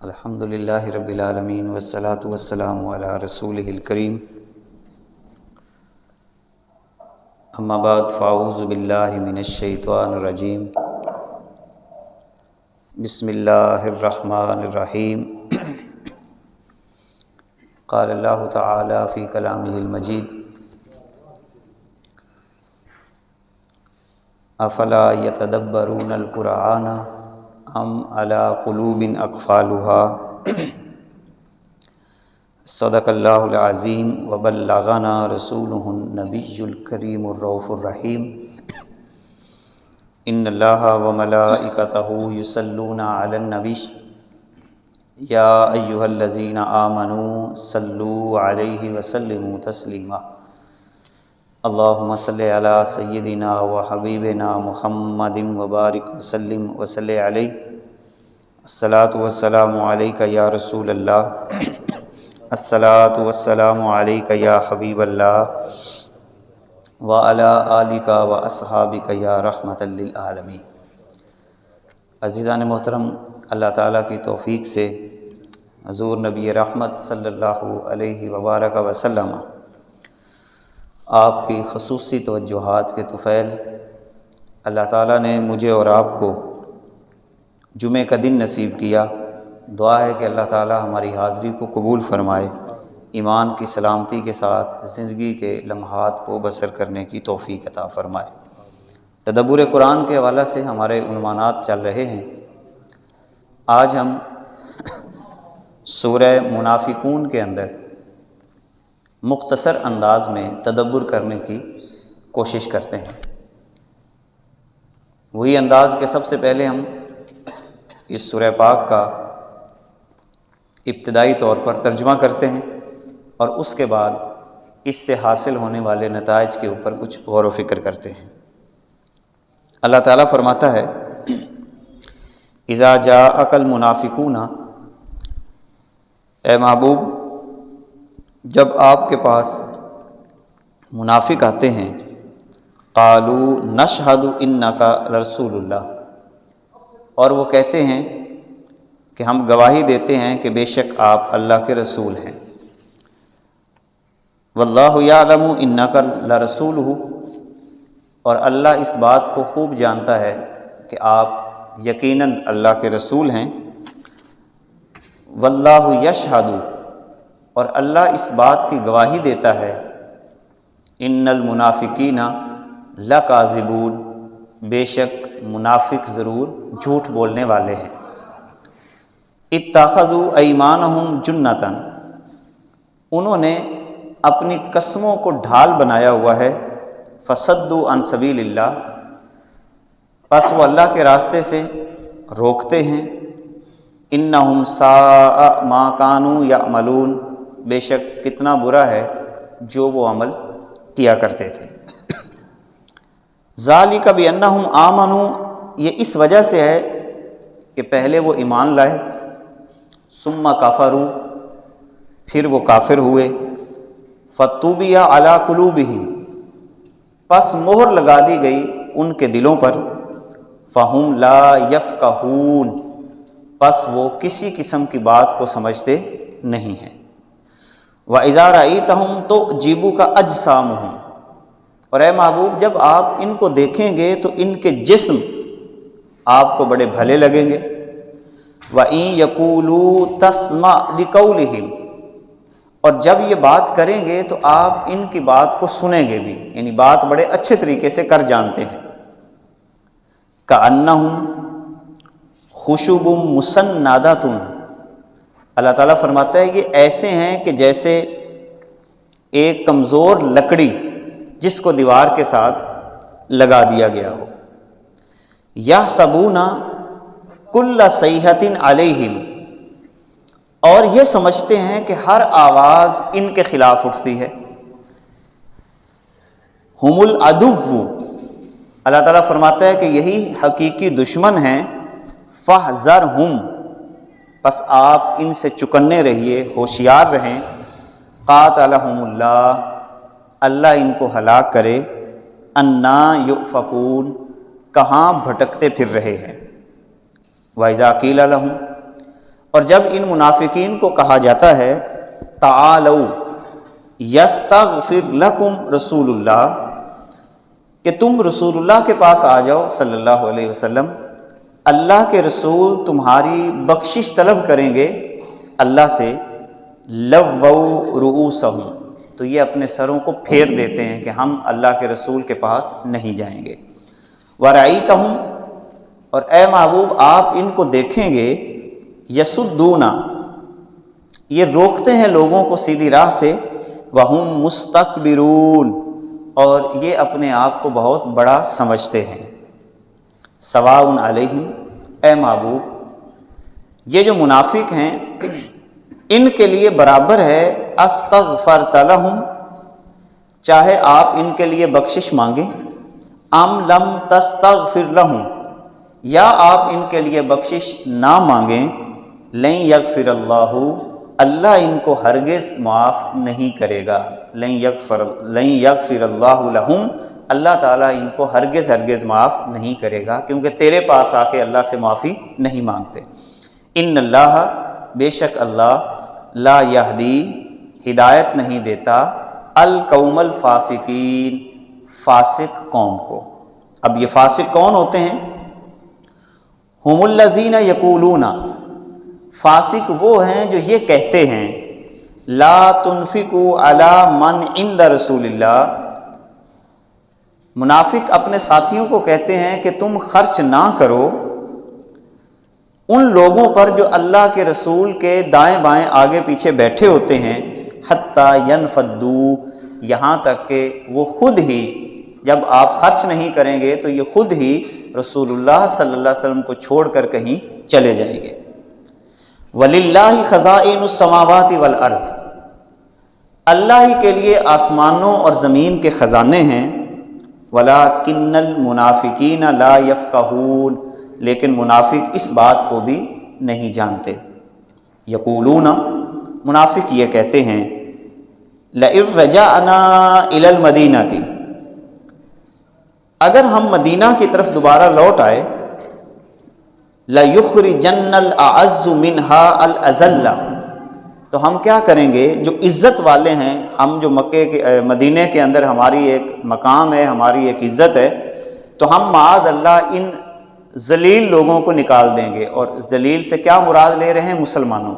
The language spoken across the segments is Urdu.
الحمد للہ رب العالمین والصلاة والسلام علی رسولہ الکریم، اما بعد فاعوذ باللہ من الشیطان الرجیم، بسم اللہ الرحمن الرحیم۔ قال اللہ تعالی فی کلامہ المجید، افلا یتدبرون القرآن ام علی قلوب اقفالها۔ صدق اللہ العظیم وبلغنا رسولہ النبی الکریم الرؤوف الرحیم۔ ان اللہ وملائکتہ یصلون علی النبی یا ایہا الذین آمنوا صلوا علیہ وسلموا تسلیما۔ اللہم صلی علی سیدنا و حبیبنا محمد وبارک وسلم وصلی علیہ۔ الصلاۃ والسلام علیک یا رسول اللہ، الصلاۃ والسلام علیک یا حبیب اللہ، وعلی آلک و اصحابک یا رحمۃ للعالمین۔ عزیزان محترم، اللہ تعالیٰ کی توفیق سے حضور نبی رحمت صلی اللہ علیہ وبارک وسلم آپ کی خصوصی توجہات کے طفیل اللہ تعالیٰ نے مجھے اور آپ کو جمعہ کا دن نصیب کیا۔ دعا ہے کہ اللہ تعالیٰ ہماری حاضری کو قبول فرمائے، ایمان کی سلامتی کے ساتھ زندگی کے لمحات کو بسر کرنے کی توفیق عطا فرمائے۔ تدبر قرآن کے حوالے سے ہمارے عنوانات چل رہے ہیں۔ آج ہم سورہ منافقون کے اندر مختصر انداز میں تدبر کرنے کی کوشش کرتے ہیں۔ وہی انداز کہ سب سے پہلے ہم اس سورہ پاک کا ابتدائی طور پر ترجمہ کرتے ہیں اور اس کے بعد اس سے حاصل ہونے والے نتائج کے اوپر کچھ غور و فکر کرتے ہیں۔ اللہ تعالیٰ فرماتا ہے، اذا جاءک المنافقون، اے محبوب جب آپ کے پاس منافق آتے ہیں، قالوا نشہد انک لرسول اللہ، اور وہ کہتے ہیں کہ ہم گواہی دیتے ہیں کہ بے شک آپ اللہ کے رسول ہیں۔ واللہ یعلم انک لرسولہ، اور اللہ اس بات کو خوب جانتا ہے کہ آپ یقیناً اللہ کے رسول ہیں۔ واللہ یشہد، اور اللہ اس بات کی گواہی دیتا ہے، ان المنافقین لکاذبون، بے شک منافق ضرور جھوٹ بولنے والے ہیں۔ اتخذوا ایمانہم جنۃ، انہوں نے اپنی قسموں کو ڈھال بنایا ہوا ہے، فصدوا عن سبیل اللہ، پس وہ اللہ کے راستے سے روکتے ہیں۔ انہم ساء ما کانوا یعملون، بے شک کتنا برا ہے جو وہ عمل کیا کرتے تھے۔ ذالک بانہم آمنوا، یہ اس وجہ سے ہے کہ پہلے وہ ایمان لائے، ثم کفروا، پھر وہ کافر ہوئے، فطبع علی قلوبہم، پس مہر لگا دی گئی ان کے دلوں پر، فہم لا یفقہون، پس وہ کسی قسم کی بات کو سمجھتے نہیں ہیں۔ وَإِذَا رَأَيْتَهُمْ تُعْجِبُكَ أَجْسَامُهُمْ، اور اے محبوب جب آپ ان کو دیکھیں گے تو ان کے جسم آپ کو بڑے بھلے لگیں گے۔ وَإِن يَقُولُوا تَسْمَعْ لِقَوْلِهِمْ، اور جب یہ بات کریں گے تو آپ ان کی بات کو سنیں گے بھی، یعنی بات بڑے اچھے طریقے سے کر جانتے ہیں۔ كَأَنَّهُمْ خُشُبٌ مُّسَنَّدَةٌ، اللہ تعالیٰ فرماتا ہے یہ ایسے ہیں کہ جیسے ایک کمزور لکڑی جس کو دیوار کے ساتھ لگا دیا گیا ہو۔ یحسبون کل صیحۃ علیہم، اور یہ سمجھتے ہیں کہ ہر آواز ان کے خلاف اٹھتی ہے۔ ہم العدو، اللہ تعالیٰ فرماتا ہے کہ یہی حقیقی دشمن ہیں۔ فاحذرہم، پس آپ ان سے چکنے رہیے، ہوشیار رہیں۔ قاتلہم اللہ، اللہ ان کو ہلاک کرے۔ انا یؤفکون، کہاں بھٹکتے پھر رہے ہیں۔ وَإِذَا قِيلَ لَهُمْ، اور جب ان منافقین کو کہا جاتا ہے تعالو یستغفر لکم رسول اللہ، کہ تم رسول اللہ کے پاس آ جاؤ صلی اللہ علیہ وسلم، اللہ کے رسول تمہاری بخشش طلب کریں گے اللہ سے، لووا رؤوسہم، تو یہ اپنے سروں کو پھیر دیتے ہیں کہ ہم اللہ کے رسول کے پاس نہیں جائیں گے۔ ورأیتہم، اور اے محبوب آپ ان کو دیکھیں گے، یسدون، یہ روکتے ہیں لوگوں کو سیدھی راہ سے، وہم مستکبرون، اور یہ اپنے آپ کو بہت بڑا سمجھتے ہیں۔ سواء علیہم، اے محبوب یہ جو منافق ہیں ان کے لیے برابر ہے، استغفرت لہم، چاہے آپ ان کے لیے بخشش مانگیں، ام لم تستغفر لہم، یا آپ ان کے لیے بخشش نہ مانگیں، لن یغفر اللہ، اللہ ان کو ہرگز معاف نہیں کرے گا، لن یغفر اللہ لہم، اللہ تعالیٰ ان کو ہرگز معاف نہیں کرے گا، کیونکہ تیرے پاس آ کے اللہ سے معافی نہیں مانگتے۔ ان اللہ، بے شک اللہ، لا یہدی، ہدایت نہیں دیتا، القوم الفاسقین، فاسق قوم کو۔ اب یہ فاسق کون ہوتے ہیں؟ ہم الذین یقولون، فاسق وہ ہیں جو یہ کہتے ہیں، لا تنفقوا علی من عند رسول اللہ، منافق اپنے ساتھیوں کو کہتے ہیں کہ تم خرچ نہ کرو ان لوگوں پر جو اللہ کے رسول کے دائیں بائیں آگے پیچھے بیٹھے ہوتے ہیں، حتیٰ ینفدوا، یہاں تک کہ وہ خود ہی، جب آپ خرچ نہیں کریں گے تو یہ خود ہی رسول اللہ صلی اللہ علیہ وسلم کو چھوڑ کر کہیں چلے جائیں گے۔ وَلِلَّهِ خَزَائِنُ السَّمَاوَاتِ وَالْأَرْضِ، اللہ ہی کے لیے آسمانوں اور زمین کے خزانے ہیں، وَلَٰكِنَّ الْمُنَافِقِينَ لَا يَفْقَهُونَ، لیکن منافق اس بات کو بھی نہیں جانتے۔ یقولون، منافق یہ کہتے ہیں، لَئِن رَجَعْنَا إِلَى الْمَدِينَةِ، اگر ہم مدینہ کی طرف دوبارہ لوٹ آئے، لَيُخْرِجَنَّ الْأَعَزُّ مِنْهَا الْأَذَلَّ، تو ہم کیا کریں گے، جو عزت والے ہیں، ہم جو مدینے کے اندر ہماری ایک مقام ہے، ہماری ایک عزت ہے، تو ہم معاذ اللہ ان ذلیل لوگوں کو نکال دیں گے۔ اور ذلیل سے کیا مراد لے رہے ہیں؟ مسلمانوں،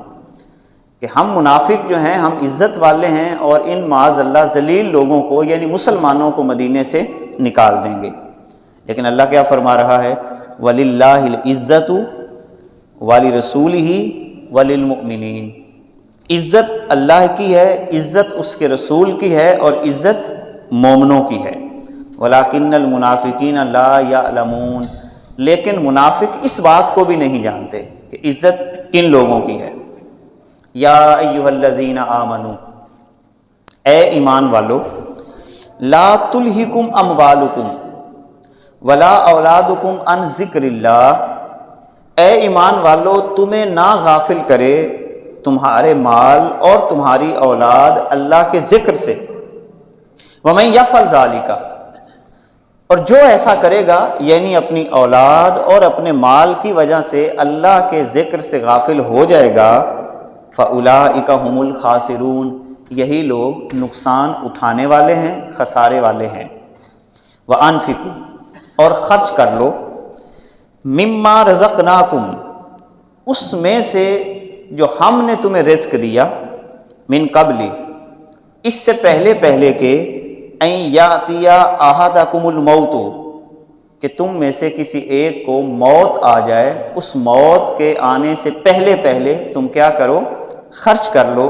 کہ ہم منافق جو ہیں ہم عزت والے ہیں، اور ان معاذ اللہ ذلیل لوگوں کو یعنی مسلمانوں کو مدینے سے نکال دیں گے۔ لیکن اللہ کیا فرما رہا ہے، وَلِلَّهِ الْعِزَّةُ وَلِرَسُولِهِ وَلِلْمُؤْمِنِينَ، عزت اللہ کی ہے، عزت اس کے رسول کی ہے، اور عزت مومنوں کی ہے۔ وَلَٰكِنَّ الْمُنَافِقِينَ لَا يَعْلَمُونَ، لیکن منافق اس بات کو بھی نہیں جانتے کہ عزت کن لوگوں کی ہے۔ یا ایھا الذین آمنوا، اے ایمان والو، لا تلہکم اموالکم ولا اولادکم عن ذکر اللہ، اے ایمان والو تمہیں نہ غافل کرے تمہارے مال اور تمہاری اولاد اللہ کے ذکر سے، ومن یفعل ذلک، اور جو ایسا کرے گا یعنی اپنی اولاد اور اپنے مال کی وجہ سے اللہ کے ذکر سے غافل ہو جائے گا، فَأُولَٰئِکَ هُمُ الْخَاسِرُونَ، یہی لوگ نقصان اٹھانے والے ہیں، خسارے والے ہیں۔ وَأَنفِقُوا، اور خرچ کر لو، مِمَّا رَزَقْنَاكُمْ، اس میں سے جو ہم نے تمہیں رزق دیا، من قبل، اس سے پہلے کہ ان یاتیا احدکم الموت، کہ تم میں سے کسی ایک کو موت آ جائے، اس موت کے آنے سے پہلے تم کیا کرو، خرچ کر لو۔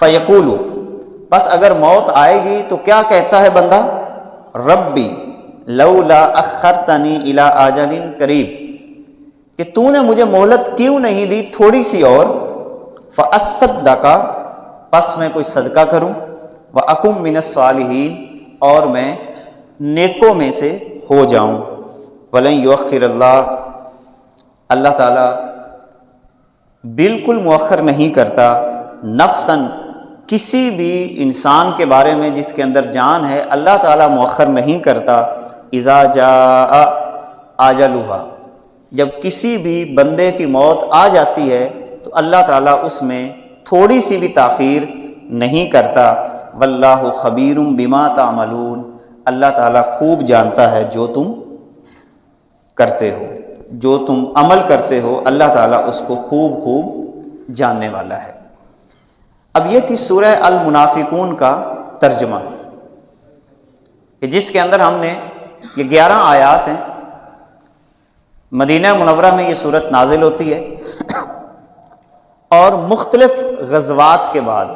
فیقول، بس اگر موت آئے گی تو کیا کہتا ہے بندہ، ربی لولا اخرتنی الی اجل قریب، کہ تو نے مجھے مہلت کیوں نہیں دی تھوڑی سی اور، فاصدق، پس میں کوئی صدقہ کروں، وَأَكُن مِّنَ الصَّالِحِينَ، اور میں نیکوں میں سے ہو جاؤں۔ وَلَن يُؤَخِّرَ اللَّهُ، اللہ تعالیٰ بالکل مؤخر نہیں کرتا، نفساً، کسی بھی انسان کے بارے میں جس کے اندر جان ہے، اللہ تعالیٰ مؤخر نہیں کرتا، اذا جاء اجلها، جب کسی بھی بندے کی موت آ جاتی ہے تو اللہ تعالیٰ اس میں تھوڑی سی بھی تاخیر نہیں کرتا۔ واللہ خبیر بما تعملون، اللہ تعالیٰ خوب جانتا ہے جو تم کرتے ہو، جو تم عمل کرتے ہو، اللہ تعالیٰ اس کو خوب خوب جاننے والا ہے۔ اب یہ تھی سورہ المنافقون کا ترجمہ، کہ جس کے اندر ہم نے یہ 11 آیات ہیں۔ مدینہ منورہ میں یہ صورت نازل ہوتی ہے اور مختلف غزوات کے بعد،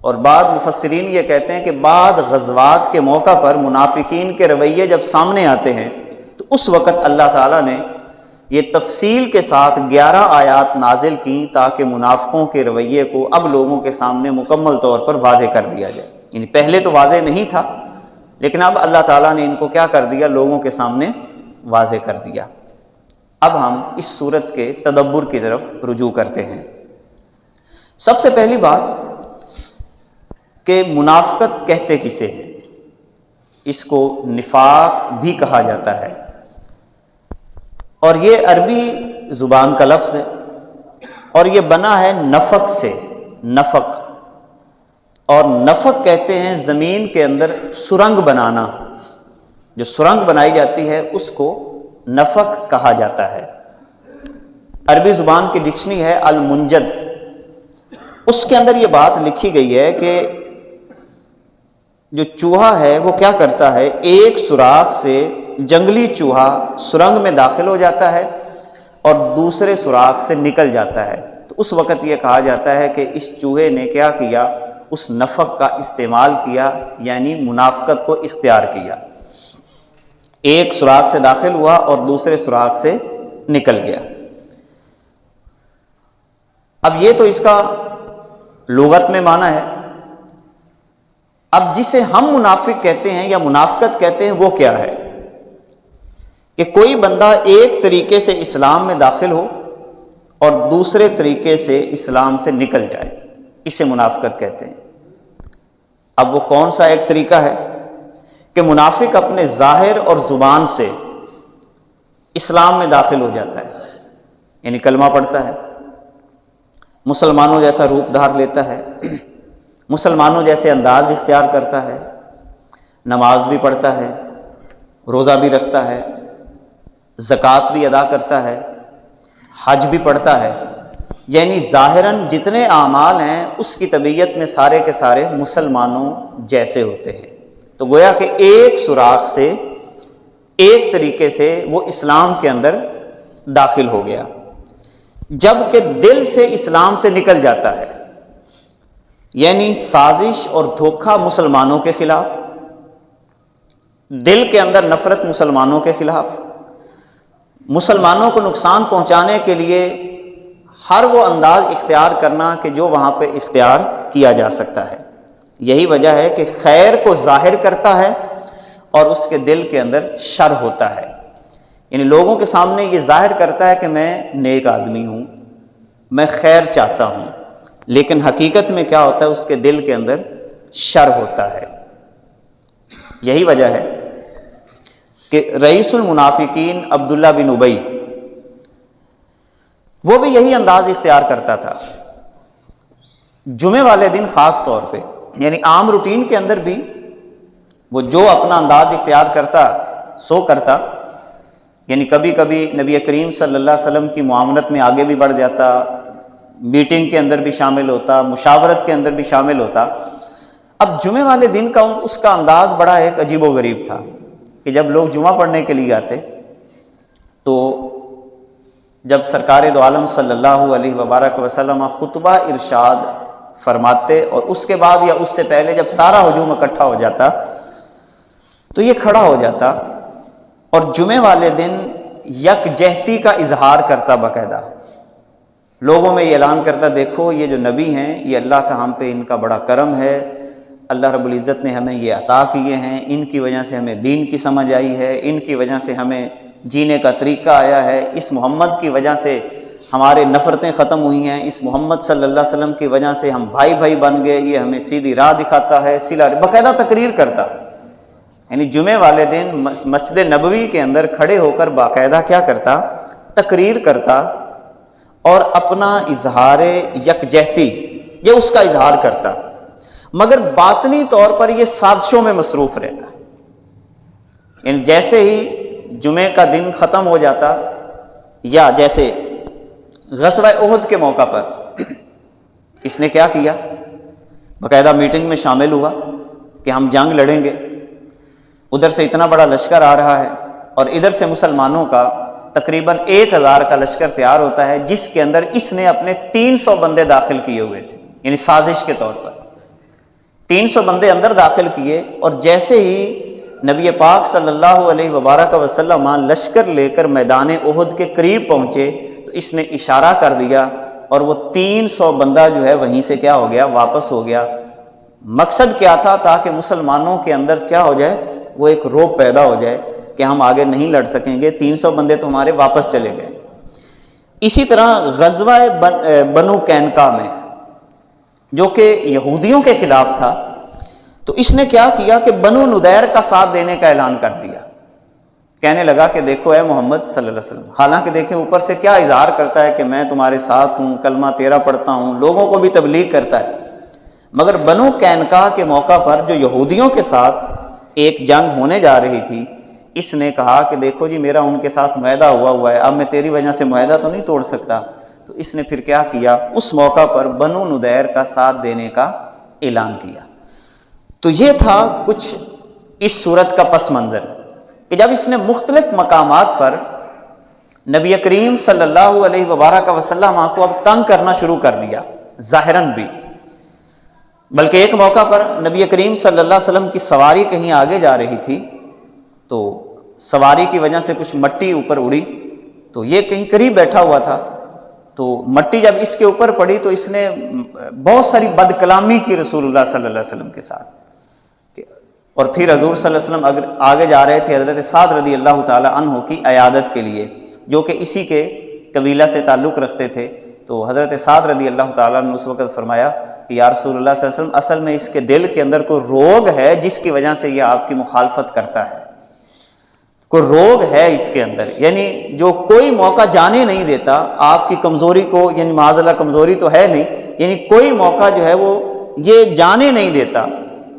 اور بعض مفسرین یہ کہتے ہیں کہ بعض غزوات کے موقع پر منافقین کے رویے جب سامنے آتے ہیں تو اس وقت اللہ تعالیٰ نے یہ تفصیل کے ساتھ 11 آیات نازل کی تاکہ منافقوں کے رویے کو اب لوگوں کے سامنے مکمل طور پر واضح کر دیا جائے۔ یعنی پہلے تو واضح نہیں تھا، لیکن اب اللہ تعالیٰ نے ان کو کیا کر دیا، لوگوں کے سامنے واضح کر دیا۔ اب ہم اس صورت کے تدبر کی طرف رجوع کرتے ہیں۔ سب سے پہلی بات کہ منافقت کہتے کسے ہیں؟ اس کو نفاق بھی کہا جاتا ہے، اور یہ عربی زبان کا لفظ ہے، اور یہ بنا ہے نفق سے، نفق، اور نفق کہتے ہیں زمین کے اندر سرنگ بنانا، جو سرنگ بنائی جاتی ہے اس کو نفق کہا جاتا ہے۔ عربی زبان کی ڈکشنری ہے المنجد، اس کے اندر یہ بات لکھی گئی ہے کہ جو چوہا ہے وہ کیا کرتا ہے، ایک سوراخ سے جنگلی چوہا سرنگ میں داخل ہو جاتا ہے اور دوسرے سوراخ سے نکل جاتا ہے، تو اس وقت یہ کہا جاتا ہے کہ اس چوہے نے کیا کیا، اس نفق کا استعمال کیا، یعنی منافقت کو اختیار کیا، ایک سوراخ سے داخل ہوا اور دوسرے سوراخ سے نکل گیا۔ اب یہ تو اس کا لغت میں معنی ہے۔ اب جسے ہم منافق کہتے ہیں یا منافقت کہتے ہیں وہ کیا ہے؟ کہ کوئی بندہ ایک طریقے سے اسلام میں داخل ہو اور دوسرے طریقے سے اسلام سے نکل جائے، اسے منافقت کہتے ہیں۔ اب وہ کون سا ایک طریقہ ہے؟ کہ منافق اپنے ظاہر اور زبان سے اسلام میں داخل ہو جاتا ہے، یعنی کلمہ پڑھتا ہے، مسلمانوں جیسا روپ دھار لیتا ہے، مسلمانوں جیسے انداز اختیار کرتا ہے، نماز بھی پڑھتا ہے، روزہ بھی رکھتا ہے، زکوٰۃ بھی ادا کرتا ہے، حج بھی پڑھتا ہے، یعنی ظاہراً جتنے اعمال ہیں اس کی طبیعت میں سارے کے سارے مسلمانوں جیسے ہوتے ہیں۔ تو گویا کہ ایک سوراخ سے، ایک طریقے سے وہ اسلام کے اندر داخل ہو گیا، جبکہ دل سے اسلام سے نکل جاتا ہے، یعنی سازش اور دھوکہ مسلمانوں کے خلاف، دل کے اندر نفرت مسلمانوں کے خلاف، مسلمانوں کو نقصان پہنچانے کے لیے ہر وہ انداز اختیار کرنا کہ جو وہاں پہ اختیار کیا جا سکتا ہے۔ یہی وجہ ہے کہ خیر کو ظاہر کرتا ہے اور اس کے دل کے اندر شر ہوتا ہے، یعنی لوگوں کے سامنے یہ ظاہر کرتا ہے کہ میں نیک آدمی ہوں، میں خیر چاہتا ہوں، لیکن حقیقت میں کیا ہوتا ہے، اس کے دل کے اندر شر ہوتا ہے۔ یہی وجہ ہے کہ رئیس المنافقین عبداللہ بن ابی، وہ بھی یہی انداز اختیار کرتا تھا، جمعے والے دن خاص طور پہ، یعنی عام روٹین کے اندر بھی وہ جو اپنا انداز اختیار کرتا سو کرتا، یعنی کبھی کبھی نبی کریم صلی اللہ علیہ وسلم کی معاونت میں آگے بھی بڑھ جاتا، میٹنگ کے اندر بھی شامل ہوتا، مشاورت کے اندر بھی شامل ہوتا۔ اب جمعے والے دن کا اس کا انداز بڑا ایک عجیب و غریب تھا کہ جب لوگ جمعہ پڑھنے کے لیے آتے تو جب سرکار دو عالم صلی اللہ علیہ وبارک وسلم خطبہ ارشاد فرماتے اور اس کے بعد یا اس سے پہلے جب سارا ہجوم اکٹھا ہو جاتا تو یہ کھڑا ہو جاتا اور جمعے والے دن یکجہتی کا اظہار کرتا، باقاعدہ لوگوں میں یہ اعلان کرتا، دیکھو یہ جو نبی ہیں یہ اللہ کا ہم پہ ان کا بڑا کرم ہے، اللہ رب العزت نے ہمیں یہ عطا کیے ہیں، ان کی وجہ سے ہمیں دین کی سمجھ آئی ہے، ان کی وجہ سے ہمیں جینے کا طریقہ آیا ہے، اس محمد کی وجہ سے ہمارے نفرتیں ختم ہوئی ہیں، اس محمد صلی اللہ علیہ وسلم کی وجہ سے ہم بھائی بھائی بن گئے، یہ ہمیں سیدھی راہ دکھاتا ہے، باقاعدہ تقریر کرتا، یعنی جمعے والے دن مسجد نبوی کے اندر کھڑے ہو کر باقاعدہ کیا کرتا، تقریر کرتا اور اپنا اظہار یکجہتی یہ اس کا اظہار کرتا، مگر باطنی طور پر یہ سازشوں میں مصروف رہتا. یعنی جیسے ہی جمعے کا دن ختم ہو جاتا، یا جیسے غزوہ احد کے موقع پر اس نے کیا کیا، باقاعدہ میٹنگ میں شامل ہوا کہ ہم جنگ لڑیں گے. ادھر سے اتنا بڑا لشکر آ رہا ہے اور ادھر سے مسلمانوں کا تقریباً 1000 کا لشکر تیار ہوتا ہے، جس کے اندر اس نے اپنے 300 بندے داخل کیے ہوئے تھے، یعنی سازش کے طور پر 300 بندے اندر داخل کیے. اور جیسے ہی نبی پاک صلی اللہ علیہ وبارک وسلم لشکر لے کر میدان احد کے قریب پہنچے تو اس نے اشارہ کر دیا اور وہ 300 بندہ جو ہے وہیں سے کیا ہو گیا، واپس ہو گیا. مقصد کیا تھا؟ تاکہ مسلمانوں کے اندر کیا ہو جائے، وہ ایک روب پیدا ہو جائے کہ ہم آگے نہیں لڑ سکیں گے، 300 بندے تو ہمارے واپس چلے گئے. اسی طرح غزوہ بنو قینقاع میں جو کہ یہودیوں کے خلاف تھا، تو اس نے کیا کیا کہ بنو نضیر کا ساتھ دینے کا اعلان کر دیا. کہنے لگا کہ دیکھو اے محمد صلی اللہ علیہ وسلم، حالانکہ دیکھیں اوپر سے کیا اظہار کرتا ہے کہ میں تمہارے ساتھ ہوں، کلمہ تیرا پڑھتا ہوں، لوگوں کو بھی تبلیغ کرتا ہے، مگر بنو قینقاع کے موقع پر جو یہودیوں کے ساتھ ایک جنگ ہونے جا رہی تھی، اس نے کہا کہ دیکھو جی میرا ان کے ساتھ معاہدہ ہوا ہے، اب میں تیری وجہ سے معاہدہ تو نہیں توڑ سکتا. تو اس نے پھر کیا کیا، اس موقع پر بنو نضیر کا ساتھ دینے کا اعلان کیا. تو یہ تھا کچھ اس صورت کا پس منظر کہ جب اس نے مختلف مقامات پر نبی کریم صلی اللہ علیہ وبارک وسلم کو اب تنگ کرنا شروع کر دیا ظاہراً بھی، بلکہ ایک موقع پر نبی کریم صلی اللہ علیہ وسلم کی سواری کہیں آگے جا رہی تھی تو سواری کی وجہ سے کچھ مٹی اوپر اڑی، تو یہ کہیں قریب بیٹھا ہوا تھا، تو مٹی جب اس کے اوپر پڑی تو اس نے بہت ساری بد کلامی کی رسول اللہ صلی اللہ علیہ وسلم کے ساتھ. اور پھر حضور صلی اللہ علیہ وسلم اگر آگے جا رہے تھے حضرت سعد رضی اللہ تعالی عنہ کی عیادت کے لیے، جو کہ اسی کے قبیلہ سے تعلق رکھتے تھے. تو حضرت سعد رضی اللہ تعالیٰ عنہ اس وقت فرمایا کہ یا رسول اللہ صلی اللہ علیہ وسلم، اصل میں اس کے دل کے اندر کوئی روگ ہے جس کی وجہ سے یہ آپ کی مخالفت کرتا ہے، کوئی روگ ہے اس کے اندر، یعنی جو کوئی موقع جانے نہیں دیتا آپ کی کمزوری کو، یعنی معاذ اللہ کمزوری تو ہے نہیں، یعنی کوئی موقع جو ہے وہ یہ جانے نہیں دیتا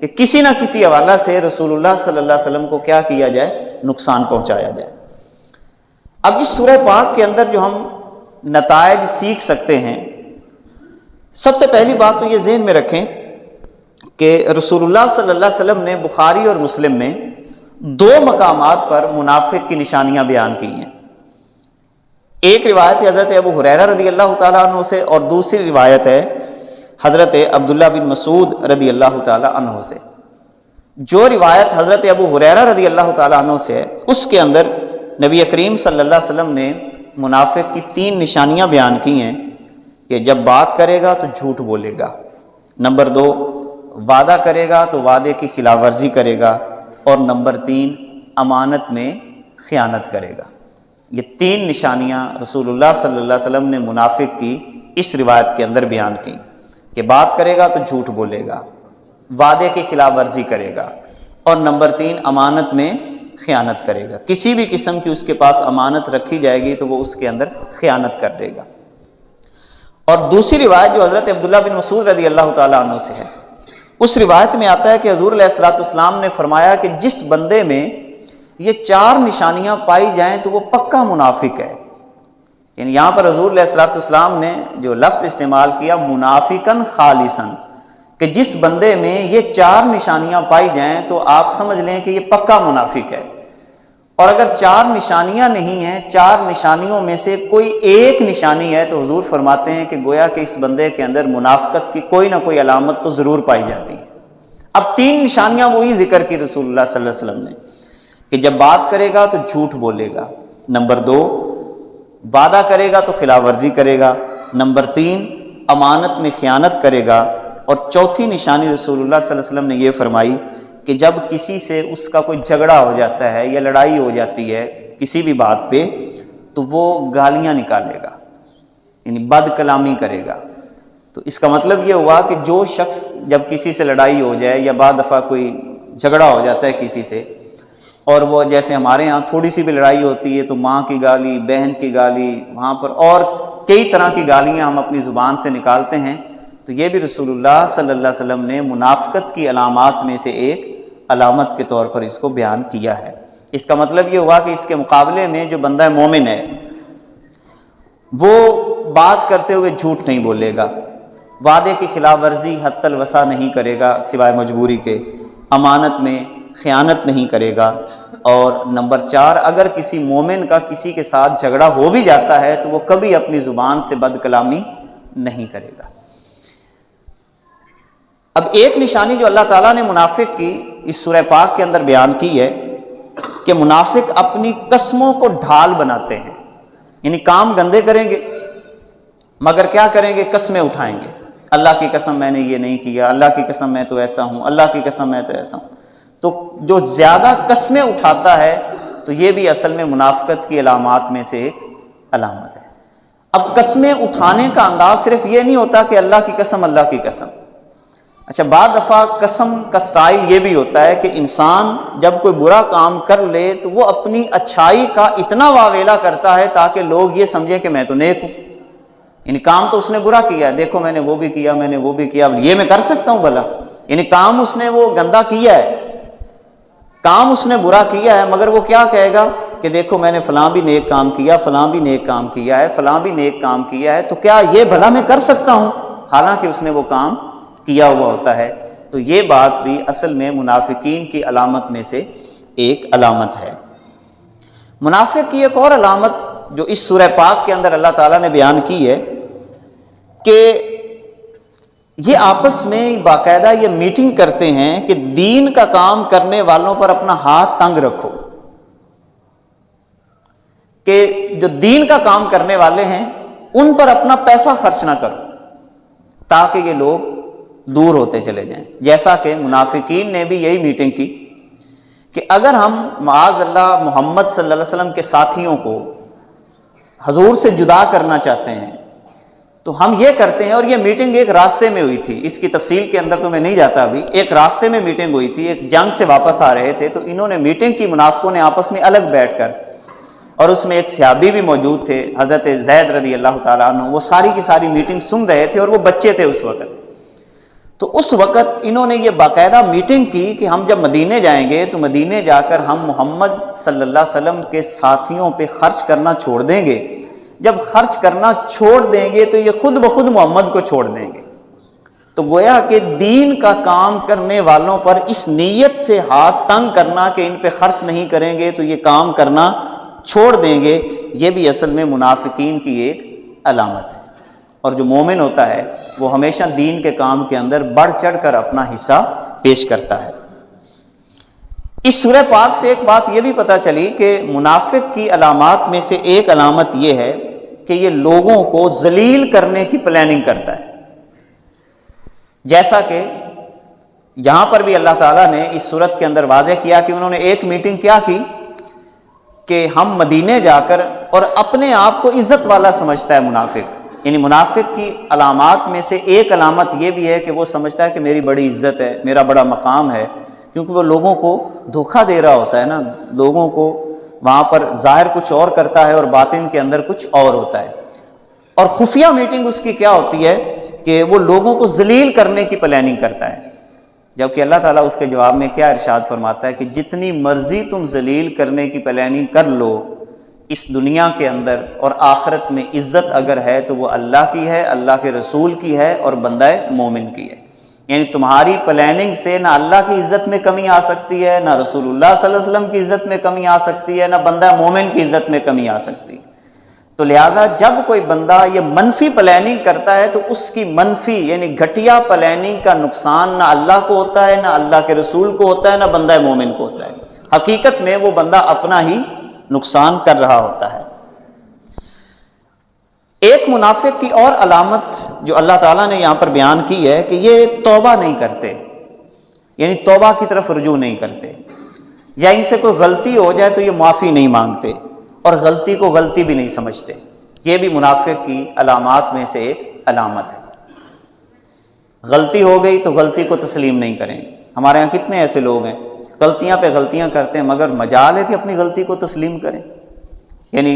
کہ کسی نہ کسی حوالہ سے رسول اللہ صلی اللہ علیہ وسلم کو کیا کیا جائے، نقصان پہنچایا جائے. اب اس سورہ پاک کے اندر جو ہم نتائج سیکھ سکتے ہیں، سب سے پہلی بات تو یہ ذہن میں رکھیں کہ رسول اللہ صلی اللہ علیہ وسلم نے بخاری اور مسلم میں 2 مقامات پر منافق کی نشانیاں بیان کی ہیں. ایک روایت ہے حضرت ابو ہریرہ رضی اللہ تعالیٰ عنہ سے، اور دوسری روایت ہے حضرت عبداللہ بن مسعود رضی اللہ تعالیٰ عنہ سے. جو روایت حضرت ابو ہریرہ رضی اللہ تعالیٰ عنہ سے ہے، اس کے اندر نبی کریم صلی اللہ علیہ وسلم نے منافق کی 3 نشانیاں بیان کی ہیں کہ جب بات کرے گا تو جھوٹ بولے گا، نمبر 2 وعدہ کرے گا تو وعدے کی خلاف ورزی کرے گا، اور نمبر 3 امانت میں خیانت کرے گا. یہ 3 نشانیاں رسول اللہ صلی اللہ علیہ وسلم نے منافق کی اس روایت کے اندر بیان کی کہ بات کرے گا تو جھوٹ بولے گا، وعدے کی خلاف ورزی کرے گا، اور نمبر 3 امانت میں خیانت کرے گا. کسی بھی قسم کی اس کے پاس امانت رکھی جائے گی تو وہ اس کے اندر خیانت کر دے گا. اور دوسری روایت جو حضرت عبداللہ بن مسعود رضی اللہ تعالیٰ عنہ سے ہے، اس روایت میں آتا ہے کہ حضور علیہ الصلوۃ والسلام نے فرمایا کہ جس بندے میں یہ 4 نشانیاں پائی جائیں تو وہ پکا منافق ہے. یعنی یہاں پر حضور علیہ الصلوۃ والسلام نے جو لفظ استعمال کیا منافقاً خالصاً، کہ جس بندے میں یہ 4 نشانیاں پائی جائیں تو آپ سمجھ لیں کہ یہ پکا منافق ہے. اور اگر 4 نشانیاں نہیں ہیں، 4 نشانیوں میں سے کوئی ایک نشانی ہے تو حضور فرماتے ہیں کہ گویا کہ اس بندے کے اندر منافقت کی کوئی نہ کوئی علامت تو ضرور پائی جاتی ہے. اب 3 نشانیاں وہی ذکر کی رسول اللہ صلی اللہ علیہ وسلم نے کہ جب بات کرے گا تو جھوٹ بولے گا، نمبر 2 وعدہ کرے گا تو خلاف ورزی کرے گا، نمبر 3 امانت میں خیانت کرے گا، اور چوتھی نشانی رسول اللہ صلی اللہ علیہ وسلم نے یہ فرمائی کہ جب کسی سے اس کا کوئی جھگڑا ہو جاتا ہے یا لڑائی ہو جاتی ہے کسی بھی بات پہ تو وہ گالیاں نکالے گا، یعنی بد کلامی کرے گا. تو اس کا مطلب یہ ہوا کہ جو شخص جب کسی سے لڑائی ہو جائے یا بعض دفعہ کوئی جھگڑا ہو جاتا ہے کسی سے اور وہ جیسے ہمارے ہاں تھوڑی سی بھی لڑائی ہوتی ہے تو ماں کی گالی، بہن کی گالی، وہاں پر اور کئی طرح کی گالیاں ہم اپنی زبان سے نکالتے ہیں، تو یہ بھی رسول اللہ صلی اللہ علیہ وسلم نے منافقت کی علامات میں سے ایک علامت کے طور پر اس کو بیان کیا ہے۔ اس کا مطلب یہ ہوا کہ اس کے مقابلے میں جو بندہ مومن ہے وہ بات کرتے ہوئے جھوٹ نہیں بولے گا، وعدے کی خلاف ورزی حتی الوسع نہیں کرے گا سوائے مجبوری کے، امانت میں خیانت نہیں کرے گا، اور نمبر 4، اگر کسی مومن کا کسی کے ساتھ جھگڑا ہو بھی جاتا ہے تو وہ کبھی اپنی زبان سے بد کلامی نہیں کرے گا۔ اب ایک نشانی جو اللہ تعالیٰ نے منافق کی اس سورہ پاک کے اندر بیان کی ہے کہ منافق اپنی قسموں کو ڈھال بناتے ہیں، یعنی کام گندے کریں گے مگر کیا کریں گے؟ قسمیں اٹھائیں گے، اللہ کی قسم میں نے یہ نہیں کیا، اللہ کی قسم میں تو ایسا ہوں، اللہ کی قسم میں تو ایسا ہوں۔ تو جو زیادہ قسمیں اٹھاتا ہے تو یہ بھی اصل میں منافقت کی علامات میں سے ایک علامت ہے۔ اب قسمیں اٹھانے کا انداز صرف یہ نہیں ہوتا کہ اللہ کی قسم، اللہ کی قسم۔ اچھا، بعض دفعہ قسم کا سٹائل یہ بھی ہوتا ہے کہ انسان جب کوئی برا کام کر لے تو وہ اپنی اچھائی کا اتنا واویلا کرتا ہے تاکہ لوگ یہ سمجھیں کہ میں تو نیک ہوں، یعنی کام تو اس نے برا کیا ہے، دیکھو میں نے وہ بھی کیا، میں نے وہ بھی کیا، یہ میں کر سکتا ہوں بھلا، یعنی کام اس نے وہ گندا کیا ہے، کام اس نے برا کیا ہے، مگر وہ کیا کہے گا کہ دیکھو میں نے فلاں بھی نیک کام کیا، فلاں بھی نیک کام کیا ہے، فلاں بھی نیک کام کیا ہے، تو کیا یہ بھلا میں کر سکتا ہوں، حالانکہ اس نے وہ کام کیا ہوا ہوتا ہے۔ تو یہ بات بھی اصل میں منافقین کی علامت میں سے ایک علامت ہے۔ منافق کی ایک اور علامت جو اس سورہ پاک کے اندر اللہ تعالیٰ نے بیان کی ہے کہ یہ آپس میں باقاعدہ یہ میٹنگ کرتے ہیں کہ دین کا کام کرنے والوں پر اپنا ہاتھ تنگ رکھو، کہ جو دین کا کام کرنے والے ہیں ان پر اپنا پیسہ خرچ نہ کرو تاکہ یہ لوگ دور ہوتے چلے جائیں۔ جیسا کہ منافقین نے بھی یہی میٹنگ کی کہ اگر ہم معاذ اللہ محمد صلی اللہ علیہ وسلم کے ساتھیوں کو حضور سے جدا کرنا چاہتے ہیں تو ہم یہ کرتے ہیں، اور یہ میٹنگ ایک راستے میں ہوئی تھی، اس کی تفصیل کے اندر تو میں نہیں جاتا ابھی، ایک راستے میں میٹنگ ہوئی تھی، ایک جنگ سے واپس آ رہے تھے تو انہوں نے میٹنگ کی، منافقوں نے آپس میں الگ بیٹھ کر، اور اس میں ایک صحابی بھی موجود تھے حضرت زید رضی اللہ تعالیٰ عنہ، وہ ساری کی ساری میٹنگ سن رہے تھے اور وہ بچے تھے اس وقت۔ تو اس وقت انہوں نے یہ باقاعدہ میٹنگ کی کہ ہم جب مدینے جائیں گے تو مدینے جا کر ہم محمد صلی اللہ علیہ وسلم کے ساتھیوں پہ خرچ کرنا چھوڑ دیں گے، جب خرچ کرنا چھوڑ دیں گے تو یہ خود بخود محمد کو چھوڑ دیں گے۔ تو گویا کہ دین کا کام کرنے والوں پر اس نیت سے ہاتھ تنگ کرنا کہ ان پہ خرچ نہیں کریں گے تو یہ کام کرنا چھوڑ دیں گے، یہ بھی اصل میں منافقین کی ایک علامت ہے۔ اور جو مومن ہوتا ہے وہ ہمیشہ دین کے کام کے اندر بڑھ چڑھ کر اپنا حصہ پیش کرتا ہے۔ اس سورہ پاک سے ایک بات یہ بھی پتہ چلی کہ منافق کی علامات میں سے ایک علامت یہ ہے کہ یہ لوگوں کو ذلیل کرنے کی پلاننگ کرتا ہے، جیسا کہ یہاں پر بھی اللہ تعالیٰ نے اس صورت کے اندر واضح کیا کہ انہوں نے ایک میٹنگ کیا کی کہ ہم مدینے جا کر، اور اپنے آپ کو عزت والا سمجھتا ہے منافق، یعنی منافق کی علامات میں سے ایک علامت یہ بھی ہے کہ وہ سمجھتا ہے کہ میری بڑی عزت ہے، میرا بڑا مقام ہے، کیونکہ وہ لوگوں کو دھوکہ دے رہا ہوتا ہے نا، لوگوں کو وہاں پر ظاہر کچھ اور کرتا ہے اور باطن کے اندر کچھ اور ہوتا ہے۔ اور خفیہ میٹنگ اس کی کیا ہوتی ہے کہ وہ لوگوں کو ذلیل کرنے کی پلاننگ کرتا ہے، جبکہ اللہ تعالیٰ اس کے جواب میں کیا ارشاد فرماتا ہے کہ جتنی مرضی تم ذلیل کرنے کی پلاننگ کر لو، اس دنیا کے اندر اور آخرت میں عزت اگر ہے تو وہ اللہ کی ہے، اللہ کے رسول کی ہے اور بندہ مومن کی ہے۔ یعنی تمہاری پلاننگ سے نہ اللہ کی عزت میں کمی آ سکتی ہے، نہ رسول اللہ صلی اللہ علیہ وسلم کی عزت میں کمی آ سکتی ہے، نہ بندہ مومن کی عزت میں کمی آ سکتی ہے۔ تو لہٰذا جب کوئی بندہ یہ منفی پلاننگ کرتا ہے تو اس کی منفی یعنی گھٹیا پلاننگ کا نقصان نہ اللہ کو ہوتا ہے، نہ اللہ کے رسول کو ہوتا ہے، نہ بندہ مومن کو ہوتا ہے، حقیقت میں وہ بندہ اپنا ہی نقصان کر رہا ہوتا ہے۔ ایک منافق کی اور علامت جو اللہ تعالیٰ نے یہاں پر بیان کی ہے کہ یہ توبہ نہیں کرتے، یعنی توبہ کی طرف رجوع نہیں کرتے، یا ان سے کوئی غلطی ہو جائے تو یہ معافی نہیں مانگتے اور غلطی کو غلطی بھی نہیں سمجھتے۔ یہ بھی منافق کی علامات میں سے ایک علامت ہے۔ غلطی ہو گئی تو غلطی کو تسلیم نہیں کریں۔ ہمارے ہاں کتنے ایسے لوگ ہیں غلطیاں پہ غلطیاں کرتے ہیں، مگر مجال ہے کہ اپنی غلطی کو تسلیم کریں. یعنی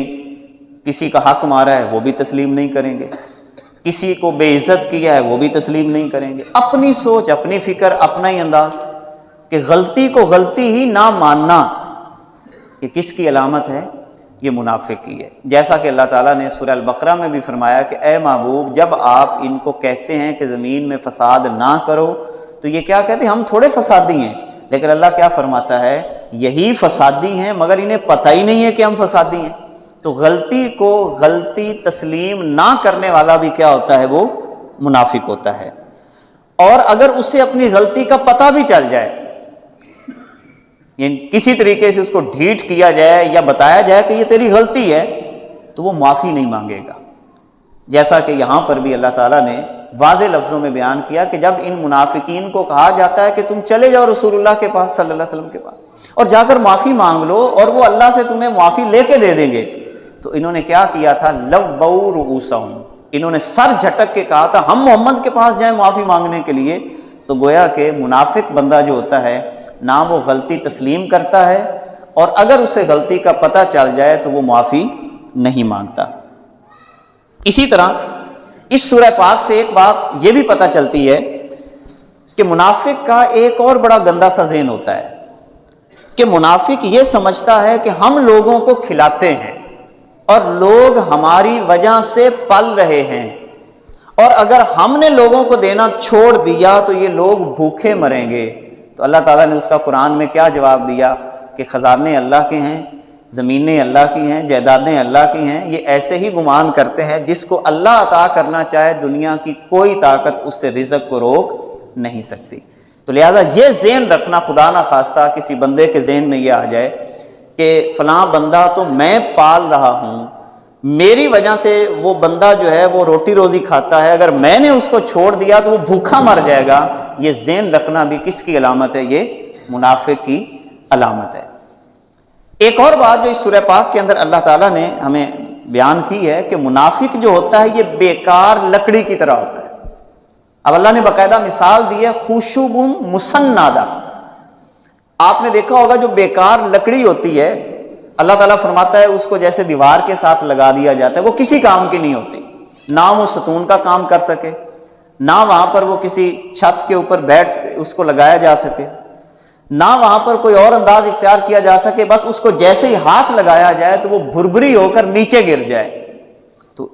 کسی کا حق مارا ہے وہ بھی تسلیم نہیں کریں گے، کسی کو بے عزت کیا ہے وہ بھی تسلیم نہیں کریں گے. اپنی سوچ، اپنی فکر، اپنا ہی انداز، کہ غلطی کو غلطی ہی نہ ماننا، یہ کس کی علامت ہے؟ یہ منافق کی ہے. جیسا کہ اللہ تعالیٰ نے سورہ البقرہ میں بھی فرمایا کہ اے محبوب جب آپ ان کو کہتے ہیں کہ زمین میں فساد نہ کرو تو یہ کیا کہتے ہیں؟ ہم تھوڑے فسادی ہیں. لیکن اللہ کیا فرماتا ہے؟ یہی فسادی ہیں مگر انہیں پتہ ہی نہیں ہے کہ ہم فسادی ہیں. تو غلطی کو غلطی تسلیم نہ کرنے والا بھی کیا ہوتا ہے؟ وہ منافق ہوتا ہے. اور اگر اسے اپنی غلطی کا پتہ بھی چل جائے، یعنی کسی طریقے سے اس کو ڈھیٹ کیا جائے یا بتایا جائے کہ یہ تیری غلطی ہے، تو وہ معافی نہیں مانگے گا. جیسا کہ یہاں پر بھی اللہ تعالیٰ نے واضح لفظوں میں بیان کیا کہ جب ان منافقین کو کہا جاتا ہے کہ تم چلے جاؤ رسول اللہ کے پاس صلی اللہ علیہ وسلم کے پاس اور جا کر معافی مانگ لو اور وہ اللہ سے تمہیں معافی لے کے دے دیں گے، تو انہوں نے کیا کیا تھا؟ لووا رؤوسہم، انہوں نے سر جھٹک کے کہا تھا ہم محمد کے پاس جائیں معافی مانگنے کے لیے. تو گویا کہ منافق بندہ جو ہوتا ہے نہ وہ غلطی تسلیم کرتا ہے، اور اگر اسے غلطی کا پتہ چل جائے تو وہ معافی نہیں مانگتا. اسی طرح اس سورہ پاک سے ایک بات یہ بھی پتہ چلتی ہے کہ منافق کا ایک اور بڑا گندا سا ذہن ہوتا ہے کہ منافق یہ سمجھتا ہے کہ ہم لوگوں کو کھلاتے ہیں اور لوگ ہماری وجہ سے پل رہے ہیں، اور اگر ہم نے لوگوں کو دینا چھوڑ دیا تو یہ لوگ بھوکے مریں گے. تو اللہ تعالیٰ نے اس کا قرآن میں کیا جواب دیا کہ خزانے اللہ کے ہیں، زمینیں اللہ کی ہیں، جائیدادیں اللہ کی ہیں. یہ ایسے ہی گمان کرتے ہیں جس کو اللہ عطا کرنا چاہے دنیا کی کوئی طاقت اس سے رزق کو روک نہیں سکتی. تو لہٰذا یہ ذہن رکھنا، خدا نہ خواستہ کسی بندے کے ذہن میں یہ آ جائے کہ فلاں بندہ تو میں پال رہا ہوں، میری وجہ سے وہ بندہ جو ہے وہ روٹی روزی کھاتا ہے، اگر میں نے اس کو چھوڑ دیا تو وہ بھوکا مر جائے گا. یہ ذہن رکھنا بھی کس کی علامت ہے؟ یہ منافق کی علامت ہے. ایک اور بات جو اس سورہ پاک کے اندر اللہ تعالیٰ نے ہمیں بیان کی ہے کہ منافق جو ہوتا ہے یہ بیکار لکڑی کی طرح ہوتا ہے. اب اللہ نے باقاعدہ مثال دی ہے خشب مسندہ. آپ نے دیکھا ہوگا جو بیکار لکڑی ہوتی ہے اللہ تعالیٰ فرماتا ہے اس کو جیسے دیوار کے ساتھ لگا دیا جاتا ہے، وہ کسی کام کی نہیں ہوتی. نہ وہ ستون کا کام کر سکے، نہ وہاں پر وہ کسی چھت کے اوپر بیٹھ اس کو لگایا جا سکے، نہ وہاں پر کوئی اور انداز اختیار کیا جا سکے. بس اس کو جیسے ہی ہاتھ لگایا جائے تو وہ بھربری ہو کر نیچے گر جائے. تو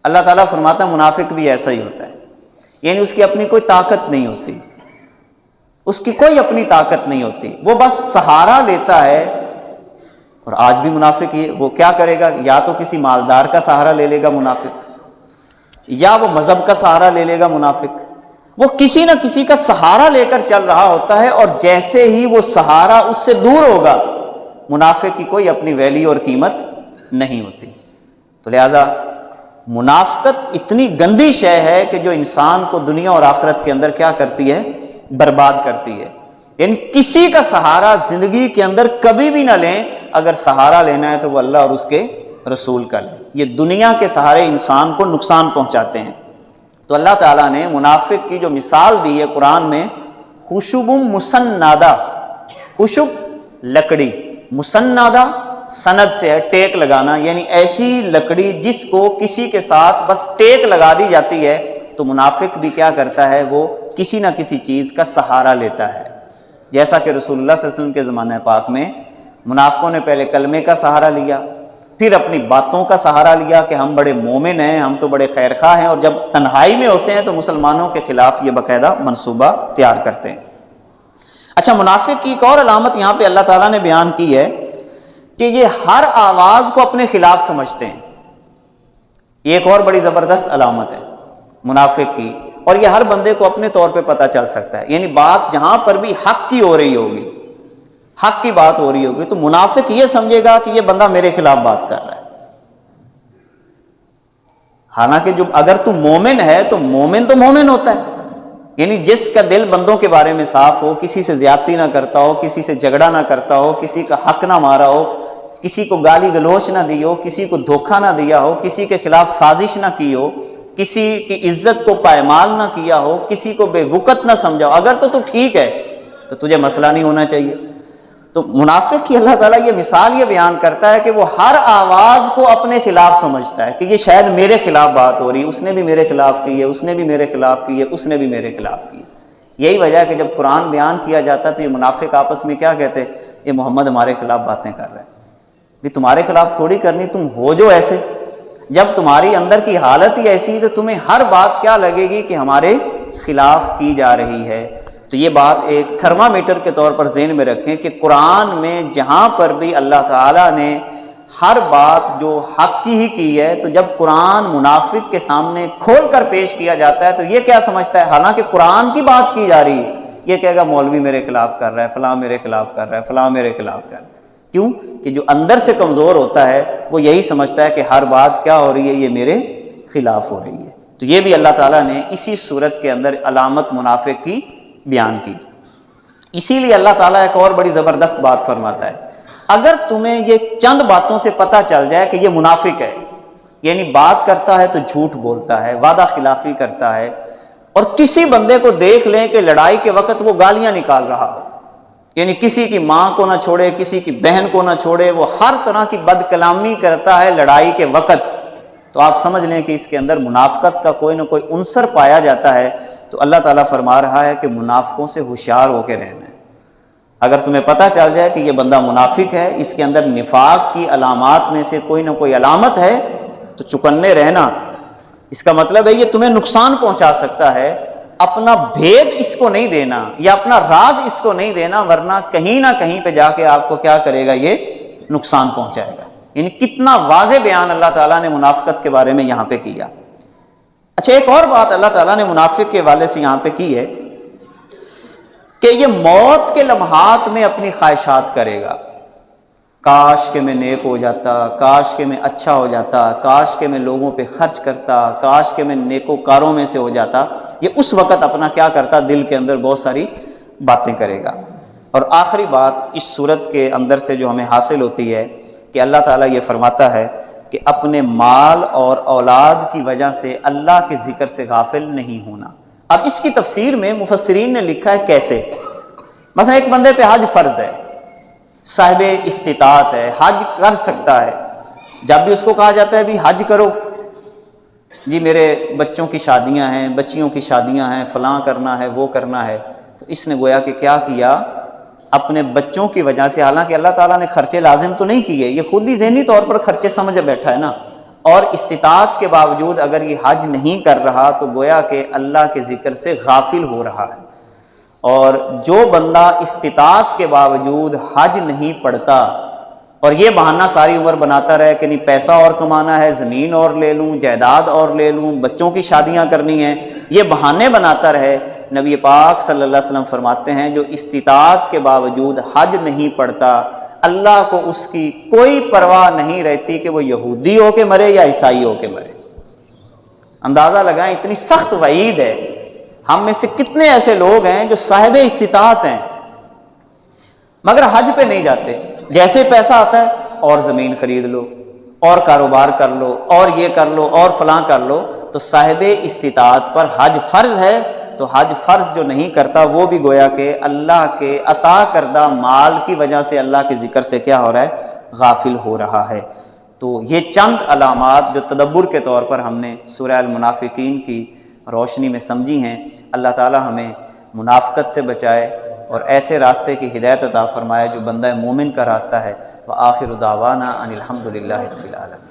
اللہ تعالیٰ فرماتا ہے منافق بھی ایسا ہی ہوتا ہے، یعنی اس کی اپنی کوئی طاقت نہیں ہوتی، اس کی کوئی اپنی طاقت نہیں ہوتی، وہ بس سہارا لیتا ہے. اور آج بھی منافق یہ وہ کیا کرے گا؟ یا تو کسی مالدار کا سہارا لے لے گا منافق، یا وہ مذہب کا سہارا لے لے گا منافق. وہ کسی نہ کسی کا سہارا لے کر چل رہا ہوتا ہے، اور جیسے ہی وہ سہارا اس سے دور ہوگا منافق کی کوئی اپنی ویلیو اور قیمت نہیں ہوتی. تو لہذا منافقت اتنی گندی شے ہے کہ جو انسان کو دنیا اور آخرت کے اندر کیا کرتی ہے؟ برباد کرتی ہے. یعنی کسی کا سہارا زندگی کے اندر کبھی بھی نہ لیں. اگر سہارا لینا ہے تو وہ اللہ اور اس کے رسول کا لیں. یہ دنیا کے سہارے انسان کو نقصان پہنچاتے ہیں. تو اللہ تعالیٰ نے منافق کی جو مثال دی ہے قرآن میں، خشب مسندہ، خشب لکڑی، مسندہ سند سے ہے ٹیک لگانا، یعنی ایسی لکڑی جس کو کسی کے ساتھ بس ٹیک لگا دی جاتی ہے. تو منافق بھی کیا کرتا ہے؟ وہ کسی نہ کسی چیز کا سہارا لیتا ہے. جیسا کہ رسول اللہ صلی اللہ علیہ وسلم کے زمانہ پاک میں منافقوں نے پہلے کلمے کا سہارا لیا، پھر اپنی باتوں کا سہارا لیا کہ ہم بڑے مومن ہیں، ہم تو بڑے خیر خواہ ہیں، اور جب تنہائی میں ہوتے ہیں تو مسلمانوں کے خلاف یہ باقاعدہ منصوبہ تیار کرتے ہیں. اچھا، منافق کی ایک اور علامت یہاں پہ اللہ تعالیٰ نے بیان کی ہے کہ یہ ہر آواز کو اپنے خلاف سمجھتے ہیں. یہ ایک اور بڑی زبردست علامت ہے منافق کی، اور یہ ہر بندے کو اپنے طور پہ پتہ چل سکتا ہے. یعنی بات جہاں پر بھی حق کی ہو رہی ہوگی، حق کی بات ہو رہی ہوگی، تو منافق یہ سمجھے گا کہ یہ بندہ میرے خلاف بات کر رہا ہے. حالانکہ جو اگر تو مومن ہے تو مومن ہوتا ہے، یعنی جس کا دل بندوں کے بارے میں صاف ہو، کسی سے زیادتی نہ کرتا ہو، کسی سے جھگڑا نہ کرتا ہو، کسی کا حق نہ مارا ہو، کسی کو گالی گلوچ نہ دی ہو، کسی کو دھوکہ نہ دیا ہو، کسی کے خلاف سازش نہ کی ہو، کسی کی عزت کو پائمال نہ کیا ہو، کسی کو بے وقت نہ سمجھا ہو، اگر تو ٹھیک ہے. تو تجھے مسئلہ نہیں ہونا چاہیے۔ تو منافق کی اللہ تعالیٰ یہ مثال یہ بیان کرتا ہے کہ وہ ہر آواز کو اپنے خلاف سمجھتا ہے کہ یہ شاید میرے خلاف بات ہو رہی ہے، اس نے بھی میرے خلاف کی ہے، اس نے بھی میرے خلاف کی ہے، اس نے بھی میرے خلاف کی ہے۔ یہی وجہ ہے کہ جب قرآن بیان کیا جاتا تو یہ منافق آپس میں کیا کہتے ہیں، یہ محمد ہمارے خلاف باتیں کر رہا ہے۔ بھی تمہارے خلاف تھوڑی کرنی، تم ہو جو ایسے، جب تمہاری اندر کی حالت ہی ایسی تو تمہیں ہر بات کیا لگے گی کہ ہمارے خلاف کی جا رہی ہے۔ تو یہ بات ایک تھرمامیٹر کے طور پر ذہن میں رکھیں کہ قرآن میں جہاں پر بھی اللہ تعالیٰ نے ہر بات جو حق کی ہے، تو جب قرآن منافق کے سامنے کھول کر پیش کیا جاتا ہے تو یہ کیا سمجھتا ہے، حالانکہ قرآن کی بات کی جا رہی ہے، یہ کہے گا مولوی میرے خلاف کر رہا ہے، فلاں میرے خلاف کر رہا ہے، فلاں میرے خلاف کر رہا ہے۔ کیوں کہ جو اندر سے کمزور ہوتا ہے وہ یہی سمجھتا ہے کہ ہر بات کیا ہو رہی ہے، یہ میرے خلاف ہو رہی ہے۔ تو یہ بھی اللہ تعالیٰ نے اسی صورت کے اندر علامت منافق کی بیان کی۔ اسی لیے اللہ تعالیٰ ایک اور بڑی زبردست بات فرماتا ہے، اگر تمہیں یہ چند باتوں سے پتہ چل جائے کہ یہ منافق ہے، یعنی بات کرتا ہے تو جھوٹ بولتا ہے، وعدہ خلافی کرتا ہے، اور کسی بندے کو دیکھ لیں کہ لڑائی کے وقت وہ گالیاں نکال رہا ہو، یعنی کسی کی ماں کو نہ چھوڑے، کسی کی بہن کو نہ چھوڑے، وہ ہر طرح کی بد کلامی کرتا ہے لڑائی کے وقت، تو آپ سمجھ لیں کہ اس کے اندر منافقت کا کوئی نہ کوئی عنصر پایا جاتا ہے۔ تو اللہ تعالیٰ فرما رہا ہے کہ منافقوں سے ہوشیار ہو کے رہنا ہے۔ اگر تمہیں پتہ چل جائے کہ یہ بندہ منافق ہے، اس کے اندر نفاق کی علامات میں سے کوئی نہ کوئی علامت ہے، تو چکنے رہنا۔ اس کا مطلب ہے یہ تمہیں نقصان پہنچا سکتا ہے، اپنا بھید اس کو نہیں دینا یا اپنا راز اس کو نہیں دینا، ورنہ کہیں نہ کہیں پہ جا کے آپ کو کیا کرے گا، یہ نقصان پہنچائے گا۔ یعنی کتنا واضح بیان اللہ تعالیٰ نے منافقت کے بارے میں یہاں پہ کیا۔ اچھا، ایک اور بات اللہ تعالیٰ نے منافق کے حوالے سے یہاں پہ کی ہے کہ یہ موت کے لمحات میں اپنی خواہشات کرے گا، کاش کہ میں نیک ہو جاتا، کاش کہ میں اچھا ہو جاتا، کاش کہ میں لوگوں پہ خرچ کرتا، کاش کہ میں نیکوکاروں میں سے ہو جاتا۔ یہ اس وقت اپنا کیا کرتا، دل کے اندر بہت ساری باتیں کرے گا۔ اور آخری بات اس صورت کے اندر سے جو ہمیں حاصل ہوتی ہے کہ اللہ تعالیٰ یہ فرماتا ہے کہ اپنے مال اور اولاد کی وجہ سے اللہ کے ذکر سے غافل نہیں ہونا۔ اب اس کی تفسیر میں مفسرین نے لکھا ہے کیسے، مثلا ایک بندے پہ حج فرض ہے، صاحب استطاعت ہے، حج کر سکتا ہے، جب بھی اس کو کہا جاتا ہے بھی حج کرو، جی میرے بچوں کی شادیاں ہیں، بچیوں کی شادیاں ہیں، فلاں کرنا ہے، وہ کرنا ہے، تو اس نے گویا کہ کیا کیا، اپنے بچوں کی وجہ سے، حالانکہ اللہ تعالیٰ نے خرچے لازم تو نہیں کیے، یہ خود ہی ذہنی طور پر خرچے سمجھ بیٹھا ہے نا، اور استطاعت کے باوجود اگر یہ حج نہیں کر رہا تو گویا کہ اللہ کے ذکر سے غافل ہو رہا ہے۔ اور جو بندہ استطاعت کے باوجود حج نہیں پڑھتا اور یہ بہانہ ساری عمر بناتا رہے کہ نہیں پیسہ اور کمانا ہے، زمین اور لے لوں، جائیداد اور لے لوں، بچوں کی شادیاں کرنی ہیں، یہ بہانے بناتا رہے، نبی پاک صلی اللہ علیہ وسلم فرماتے ہیں جو استطاعت کے باوجود حج نہیں پڑھتا، اللہ کو اس کی کوئی پرواہ نہیں رہتی کہ وہ یہودی ہو کے مرے یا عیسائی ہو کے مرے۔ اندازہ لگائیں اتنی سخت وعید ہے۔ ہم میں سے کتنے ایسے لوگ ہیں جو صاحب استطاعت ہیں مگر حج پہ نہیں جاتے، جیسے پیسہ آتا ہے اور زمین خرید لو اور کاروبار کر لو اور یہ کر لو اور فلاں کر لو، تو صاحب استطاعت پر حج فرض ہے، تو حج فرض جو نہیں کرتا وہ بھی گویا کہ اللہ کے عطا کردہ مال کی وجہ سے اللہ کے ذکر سے کیا ہو رہا ہے، غافل ہو رہا ہے۔ تو یہ چند علامات جو تدبر کے طور پر ہم نے سورہ المنافقین کی روشنی میں سمجھی ہیں، اللہ تعالی ہمیں منافقت سے بچائے اور ایسے راستے کی ہدایت عطا فرمائے جو بندہ مومن کا راستہ ہے۔ وآخر دعوانا ان الحمد للہ رب العالمین۔